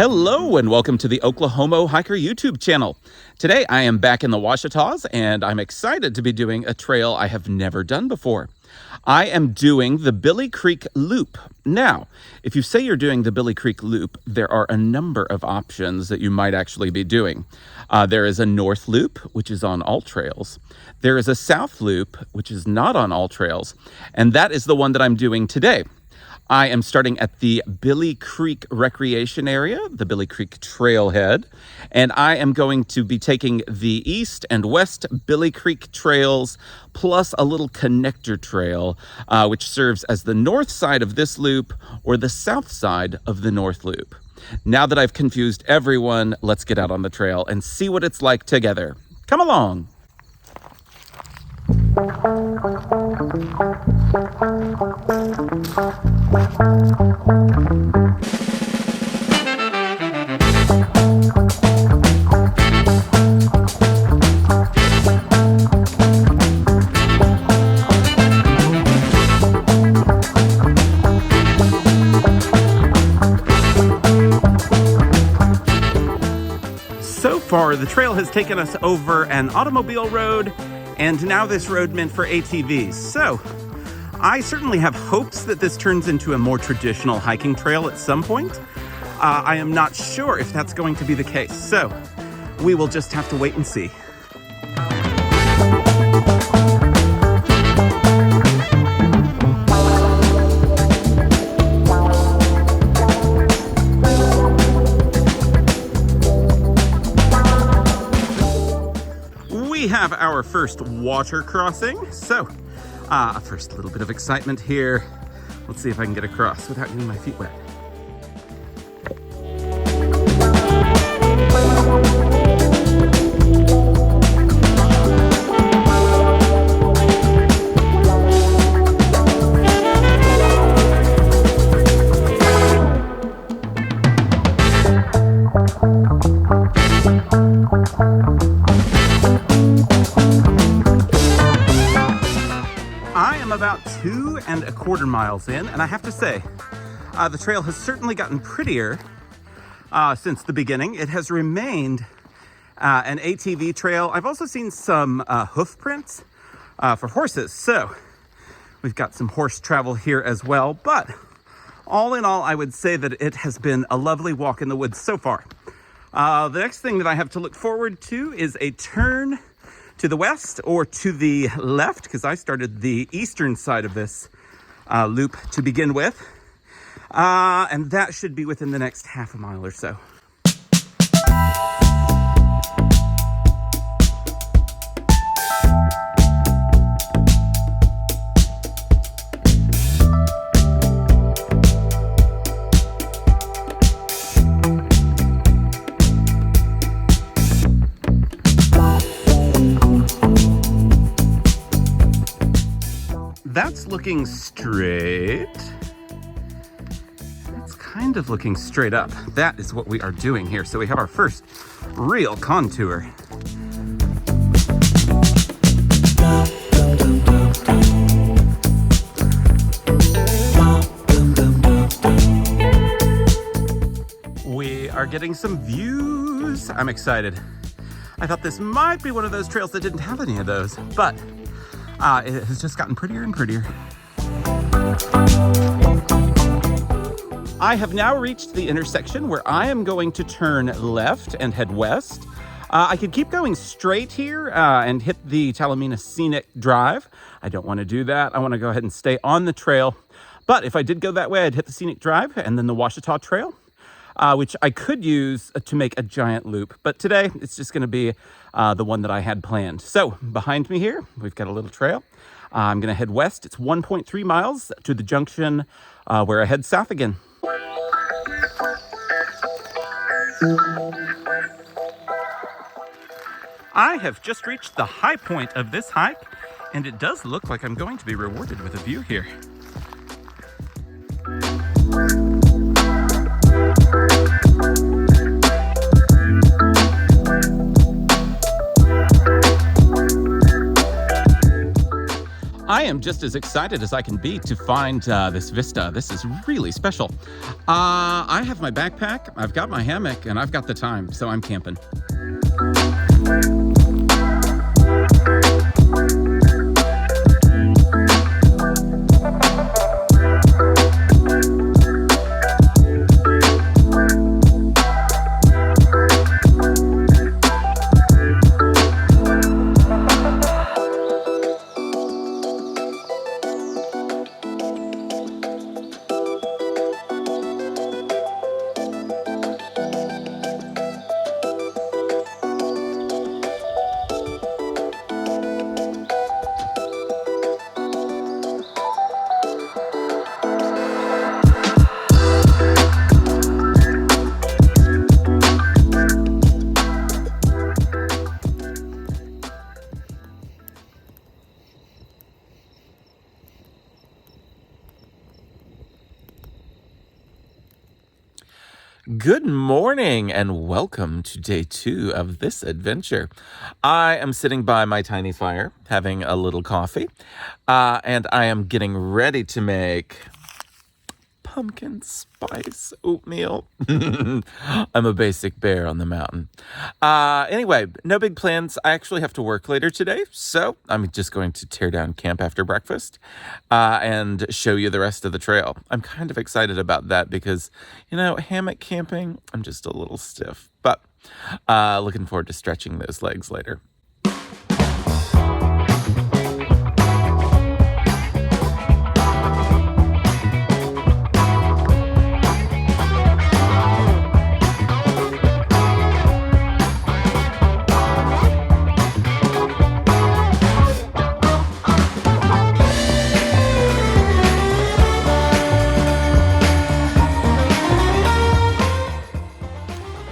Hello and welcome to the Oklahoma Hiker YouTube channel. Today I am back in the Ouachitas and I'm excited to be doing a trail I have never done before. I am doing the Billy Creek Loop. Now, if you say you're doing the Billy Creek Loop, there are a number of options that you might actually be doing. There is a North Loop, which is on all trails. There is a South Loop, which is not on all trails, and that is the one that I'm doing today. I am starting at the Billy Creek Recreation Area, the Billy Creek Trailhead, and I am going to be taking the East and West Billy Creek trails, plus a little connector trail, which serves as the north side of this loop or the south side of the North Loop. Now that I've confused everyone, let's get out on the trail and see what it's like together. Come along. So far, the trail has taken us over an automobile road and now this road meant for ATVs. So I certainly have hopes that this turns into a more traditional hiking trail at some point. I am not sure if that's going to be the case. So we will just have to wait and see. We have our first water crossing. So, first little bit of excitement here. Let's see if I can get across without getting my feet wet. About 2¼ miles in, and I have to say, the trail has certainly gotten prettier since the beginning. It has remained an ATV trail. I've also seen some hoof prints for horses, so we've got some horse travel here as well. But all in all, I would say that it has been a lovely walk in the woods so far. The next thing that I have to look forward to is a turn to the west or to the left, because I started the eastern side of this loop to begin with. And that should be within the next ½ mile or so. That's looking straight. It's kind of looking straight up. That is what we are doing here. So we have our first real contour. We are getting some views. I'm excited. I thought this might be one of those trails that didn't have any of those, but it has just gotten prettier and prettier. I have now reached the intersection where I am going to turn left and head west. I could keep going straight here and hit the Talamina Scenic Drive. I don't want to do that. I want to go ahead and stay on the trail. But if I did go that way, I'd hit the Scenic Drive and then the Ouachita Trail, which I could use to make a giant loop. But today, it's just going to be the one that I had planned. So behind me here, we've got a little trail. I'm going to head west. It's 1.3 miles to the junction where I head south again. I have just reached the high point of this hike, and it does look like I'm going to be rewarded with a view here. I am just as excited as I can be to find this vista. This is really special. I have my backpack, I've got my hammock, and I've got the time, so I'm camping. Good morning and welcome to day 2 of this adventure. I am sitting by my tiny fire having a little coffee, and I am getting ready to make pumpkin spice oatmeal. I'm a basic bear on the mountain. Anyway, no big plans. I actually have to work later today, so I'm just going to tear down camp after breakfast and show you the rest of the trail. I'm kind of excited about that because, hammock camping, I'm just a little stiff, but looking forward to stretching those legs later.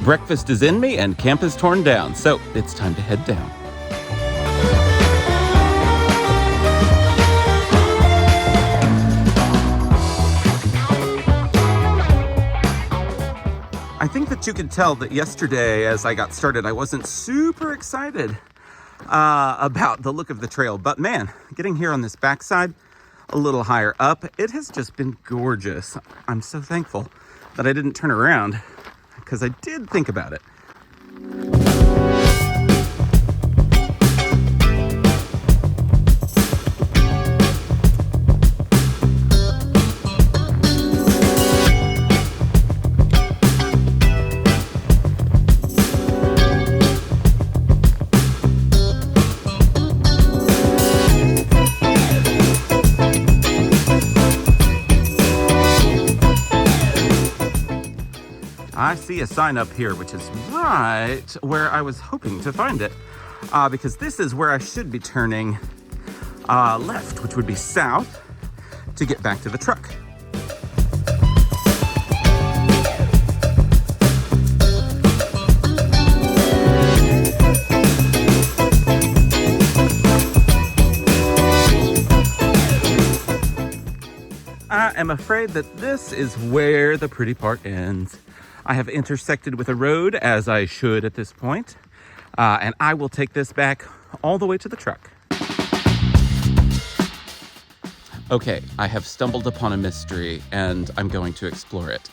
Breakfast is in me and camp is torn down, so it's time to head down. I think that you could tell that yesterday as I got started, I wasn't super excited about the look of the trail, but man, getting here on this backside, a little higher up, it has just been gorgeous. I'm so thankful that I didn't turn around, because I did think about it. I see a sign up here, which is right where I was hoping to find it, because this is where I should be turning left, which would be south, to get back to the truck. I am afraid that this is where the pretty part ends. I have intersected with a road, as I should at this point, and I will take this back all the way to the truck. Okay, I have stumbled upon a mystery, and I'm going to explore it.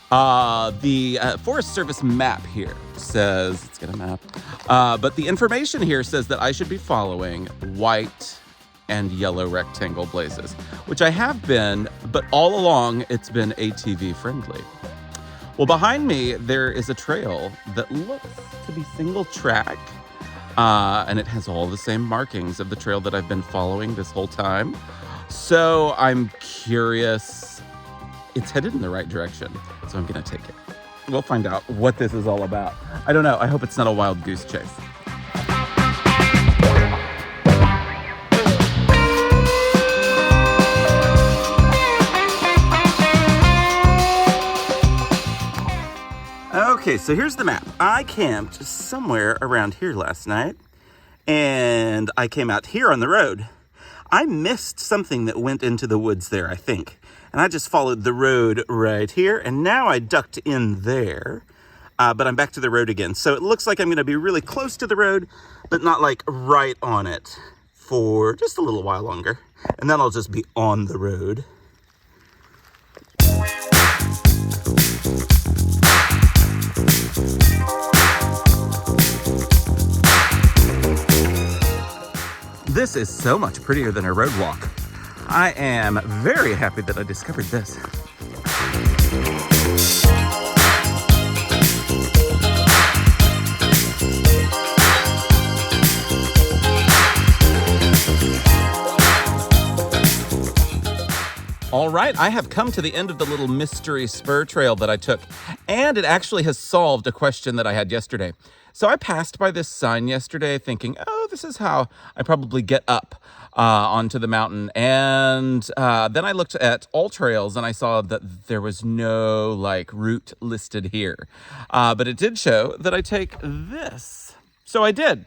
The Forest Service map here says, let's get a map, but the information here says that I should be following white and yellow rectangle blazes, which I have been, but all along it's been ATV friendly. Well, behind me, there is a trail that looks to be single track, and it has all the same markings of the trail that I've been following this whole time. So I'm curious. It's headed in the right direction, so I'm gonna take it. We'll find out what this is all about. I don't know. I hope it's not a wild goose chase. Okay, so here's the map. I camped somewhere around here last night, and I came out here on the road. I missed something that went into the woods there, I think. And I just followed the road right here, and now I ducked in there, but I'm back to the road again. So it looks like I'm gonna be really close to the road, but not like right on it for just a little while longer. and then I'll just be on the road. This is so much prettier than a road walk. I am very happy that I discovered this. All right, I have come to the end of the little mystery spur trail that I took, and it actually has solved a question that I had yesterday. So I passed by this sign yesterday thinking, oh, this is how I probably get up onto the mountain. And then I looked at all trails and I saw that there was no route listed here. But it did show that I take this. So I did.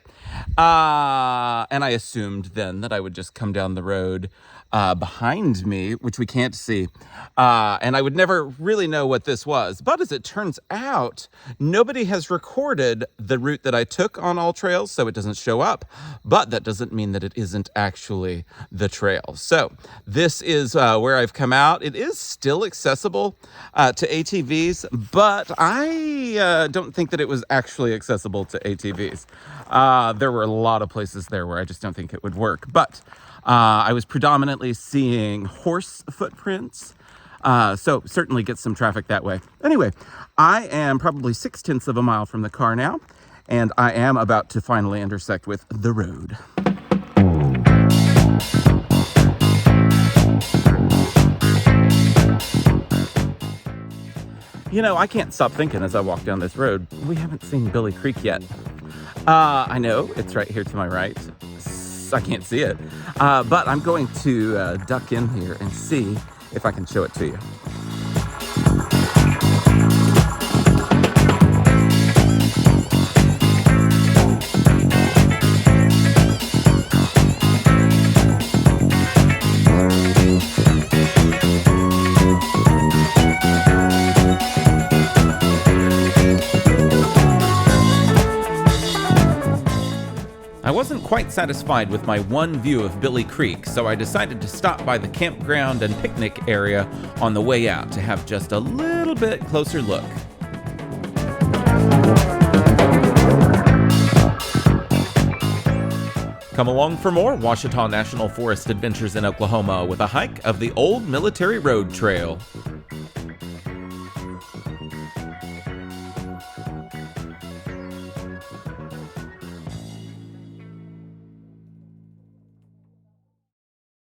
And I assumed then that I would just come down the road behind me, which we can't see. And I would never really know what this was. But as it turns out, nobody has recorded the route that I took on all trails, so it doesn't show up. But that doesn't mean that it isn't actually the trail. So this is where I've come out. It is still accessible to ATVs, but I don't think that it was actually accessible to ATVs. There were a lot of places there where I just don't think it would work. But I was predominantly seeing horse footprints, so certainly get some traffic that way. Anyway, I am probably 0.6 of a mile from the car now, and I am about to finally intersect with the road. You know, I can't stop thinking as I walk down this road, we haven't seen Billy Creek yet. I know, it's right here to my right. I can't see it, but I'm going to duck in here and see if I can show it to you. I wasn't quite satisfied with my one view of Billy Creek, so I decided to stop by the campground and picnic area on the way out to have just a little bit closer look. Come along for more Ouachita National Forest adventures in Oklahoma with a hike of the Old Military Road Trail.